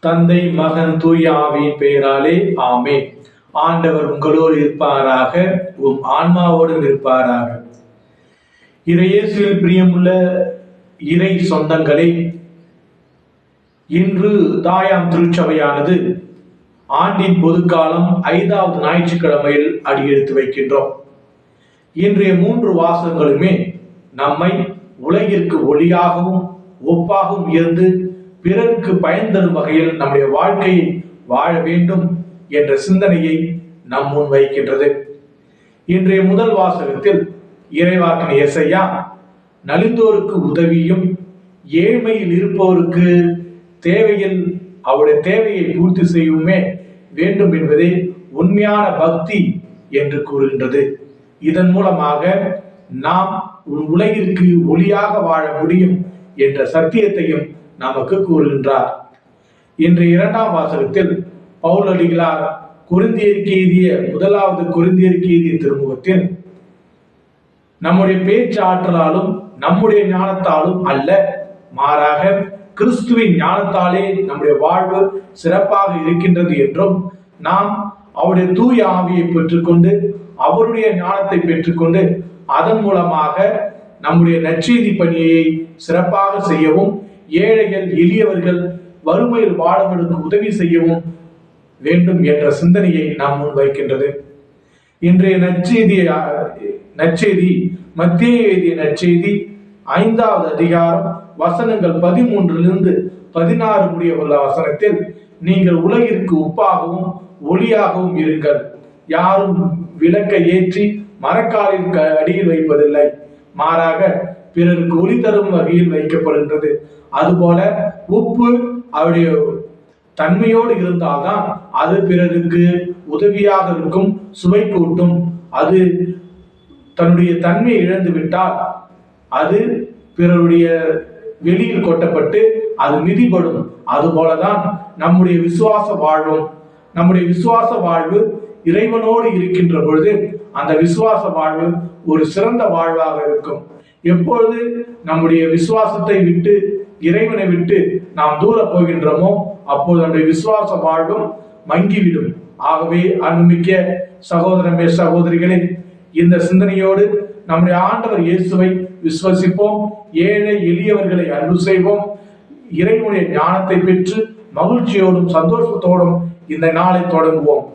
தந்தை மகன் தூய ஆவியின் பெயராலே ஆமென். ஆண்டவர் உங்களோடு இருப்பாராக, உம் ஆன்மாவோடும் இருப்பாராக. இறையேசுவில் பிரியமுள்ள இறை சொந்தங்களே, இன்று தாயாம் திருச்சபையானது ஆண்டின் பொதுக்காலம் 5வது ஞாயிற்றுக்கிழமையில் அடியெடுத்து வைக்கின்றோம். இன்றைய 3 வாசகங்களுமே நம்மை உலகிற்கு ஒளியாகவும் ஒப்பாகவும் இருந்து பிறருக்கு பயன் தரும் வகையில் நம்முடைய வாழ்க்கையை வாழ வேண்டும் என்ற சிந்தனையை நம் முன் வைக்கின்றது. இன்றைய முதல் வாசகத்தில் இறைவாக்கினர் எசையா நலிந்தோருக்கு உதவியும் ஏழ்மையில் இருப்பவருக்கு தேவையில் அவருடைய தேவையை பூர்த்தி செய்யவுமே வேண்டும் என்பதே உண்மையான பக்தி என்று கூறுகின்றது. இதன் மூலமாக நாம் உலகிற்கு ஒளியாக வாழ முடியும் என்ற சத்தியத்தையும் நமக்கு கூறுகின்றார். இன்றைய 2ஆம் வாசகத்தில் பவுலடிகளார் கொரிந்தியருக்கு எழுதிய 1வது கொரிந்தியருக்கு எழுதிய திருமுகத்தில் நம்முடைய பேச்சு ஆற்றலாலும் நம்முடைய ஞானத்தாலும் அல்ல, மாறாக கிறிஸ்துவின் ஞானத்தாலே நம்முடைய வாழ்வு சிறப்பாக இருக்கின்றது என்றும், நாம் அவருடைய தூய ஆவியை பெற்றுக்கொண்டு அவருடைய ஞானத்தை பெற்றுக்கொண்டு அதன் மூலமாக நம்முடைய நற்செய்தி பணியை சிறப்பாக செய்யவும், ஏழைகள் எளியவர்கள் வறுமையில் வாழவர்களுக்கு உதவி செய்யவும் வேண்டும் என்ற சிந்தனையை நாம் முன் வைக்கின்றது. இன்றைய நற்செய்தி மத்தேயு எழுதிய நற்செய்தி 5வது அதிகாரம் வசனங்கள் 13 16 முடிய உள்ள வசனத்தில், நீங்கள் உலகிற்கு உப்பாகவும் ஒளியாகவும் இருங்கள். யாரும் விளக்கை ஏற்றி மரக்காலின் அடியில் வைப்பதில்லை, மாறாக பிறருக்கு ஒளி தரும் வகையில் வைக்கப்படுகின்றது. அதுபோல உப்பு அவருடைய தன்மையோடு இருந்தால்தான் அது பிறருக்கு உதவியாக இருக்கும், சுவை கூட்டும். அது தன்னுடைய தன்மையை இழந்து விட்டால் அது பிறருடைய வெளியில் கொட்டப்பட்டு அது மிதிபடும். அதுபோலதான் நம்முடைய விசுவாச வாழ்வும். நம்முடைய விசுவாச வாழ்வு இறைவனோடு இருக்கின்ற பொழுது அந்த விசுவாச வாழ்வு ஒரு சிறந்த வாழ்வாக இருக்கும். எப்பொழுது நம்முடைய விசுவாசத்தை விட்டு இறைவனை விட்டு நாம் தூர போகின்றோமோ அப்போது நம்முடைய விசுவாச வாழ்வும் மங்கிவிடும். ஆகவே அன்புமிக்க சகோதரமே சகோதரிகளே, இந்த சிந்தனையோடு நம்முடைய ஆண்டவர் இயேசுவை விசுவசிப்போம், ஏழை எளியவர்களை அன்பு செய்வோம், இறைவனுடைய ஞானத்தை பெற்று மகிழ்ச்சியோடும் சந்தோஷத்தோடும் இந்த நாளை தொடங்குவோம்.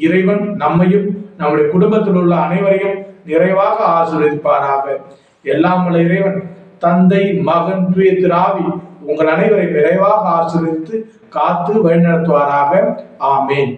இறைவன் நம்மையும் நம்முடைய குடும்பத்தில் உள்ள அனைவரையும் நிறைவாக ஆசீர்வதிப்பாராக. எல்லாம் உள்ள இறைவன் தந்தை மகன் தூய திரு ஆவி உங்கள் அனைவரை நிறைவாக ஆசீர்வதித்து காத்து வழிநடத்துவாராக. ஆமேன்.